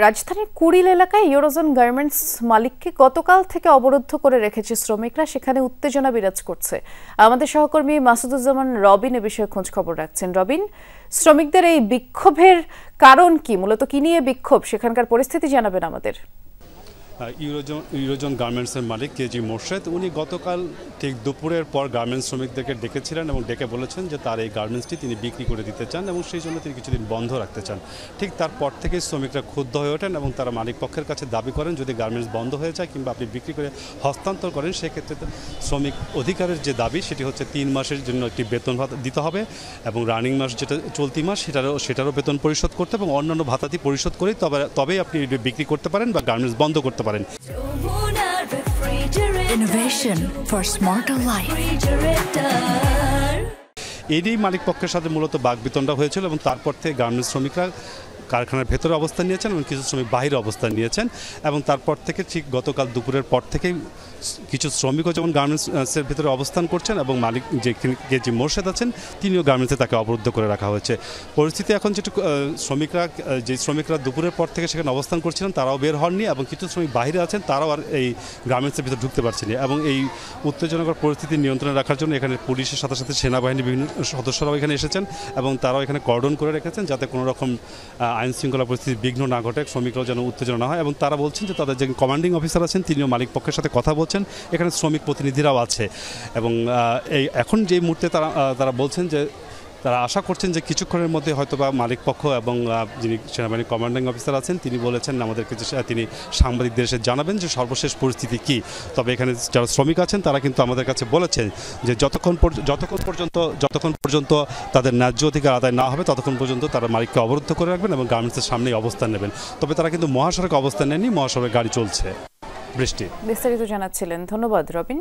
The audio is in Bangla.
রাজধানীর কুড়িল এলাকায় ইউরোজোন গার্মেন্টস মালিককে গতকাল থেকে অবরুদ্ধ করে রেখেছে শ্রমিকরা। সেখানে উত্তেজনা বিরাজ করছে। আমাদের সহকর্মী মাসুদুজ্জামান রবিন এ বিষয়ে খোঁজ খবর রাখছেন। রবিন, শ্রমিকদের এই বিক্ষোভের কারণ কি, মূলত কি নিয়ে বিক্ষোভ, সেখানকার পরিস্থিতি জানাবেন আমাদের। ইউরোজোন গার্মেন্টসের মালিক কেজি মোর্শেদ উনি গতকাল ঠিক দুপুরের পর গার্মেন্টস শ্রমিকদেরকে ডেকেছিলেন এবং ডেকে বলেছেন যে তার এই গার্মেন্টসটি তিনি বিক্রি করে দিতে চান এবং সেই জন্য তিনি কিছুদিন বন্ধ রাখতে চান। ঠিক তারপর থেকে শ্রমিকরা ক্ষুব্ধ হয়ে ওঠেন এবং তারা মালিক পক্ষের কাছে দাবি করেন যদি গার্মেন্টস বন্ধ হয়ে যায় কিংবা আপনি বিক্রি করে হস্তান্তর করেন, সেক্ষেত্রে শ্রমিক অধিকারের যে দাবি সেটি হচ্ছে 3 মাসের জন্য একটি বেতন ভাতা দিতে হবে এবং রানিং মাস যেটা চলতি মাস সেটারও বেতন পরিশোধ করতে এবং অন্যান্য ভাতাটি পরিশোধ করে তবেই আপনি বিক্রি করতে পারেন বা গার্মেন্টস বন্ধ করতে পারেন। Innovation for smarter life. এরই মালিক পক্ষের সাথে মূলত বাকবিতণ্ডা হয়েছিল এবং তারপর থেকে গার্মেন্টস শ্রমিকরা কারখানার ভেতরে অবস্থান নিয়েছেন এবং কিছু শ্রমিক বাইরে অবস্থান নিয়েছেন এবং তারপর থেকে ঠিক গতকাল দুপুরের পর থেকেই কিছু শ্রমিকও যেমন গার্মেন্টসের ভেতরে অবস্থান করছেন এবং মালিক যে কেজি মোর্শেদ আছেন তিনিও গার্মেন্টসে তাকে অবরুদ্ধ করে রাখা হয়েছে। পরিস্থিতি এখন যেটু শ্রমিকরা দুপুরের পর থেকে সেখানে অবস্থান করছিলেন তারাও বের হননি এবং কিছু শ্রমিক বাইরে আছেন তারাও আর এই গার্মেন্টসের ভিতরে ঢুকতে পারছেন না এবং এই উত্তেজনাকর পরিস্থিতি নিয়ন্ত্রণে রাখার জন্য এখানে পুলিশের সাথে সাথে সেনাবাহিনীর বিভিন্ন সদস্যরাও এখানে এসেছেন এবং তারাও এখানে কর্ডন করে রেখেছেন যাতে কোনো রকম আইন শৃঙ্খলা পরিস্থিতির বিঘ্ন না ঘটে, শ্রমিকরাও যেন উত্তেজনা না হয়। এবং তারা বলছেন যে তাদের যে কমান্ডিং অফিসার আছেন তিনিও মালিক পক্ষের সাথে কথা বলছেন, এখানে শ্রমিক প্রতিনিধিরাও আছে এবং এখন যে মুহূর্তে তারা বলছেন যে তারা আশা করছেন যে কিছুক্ষণের মধ্যে হয়তোবা মালিক পক্ষ এবং যিনি সেনাবাহিনীর কমান্ডিং অফিসার আছেন তিনি বলেছেন আমাদেরকে যে তিনি সাংবাদিকদের এসে জানাবেন যে সর্বশেষ পরিস্থিতি কী। তবে এখানে যারা শ্রমিক আছেন তারা কিন্তু আমাদের কাছে বলেছেন যে যতক্ষণ পর্যন্ত তাদের ন্যায্য অধিকার আদায় না হবে ততক্ষণ পর্যন্ত তারা মালিককে অবরুদ্ধ করে রাখবেন এবং গার্মেন্টসের সামনেই অবস্থান নেবেন। তবে তারা কিন্তু মহাসড়কে অবস্থান নেননি, মহাসড়কে গাড়ি চলছে। বৃষ্টি বিস্তারিত জানাচ্ছিলেন। ধন্যবাদ রবিন।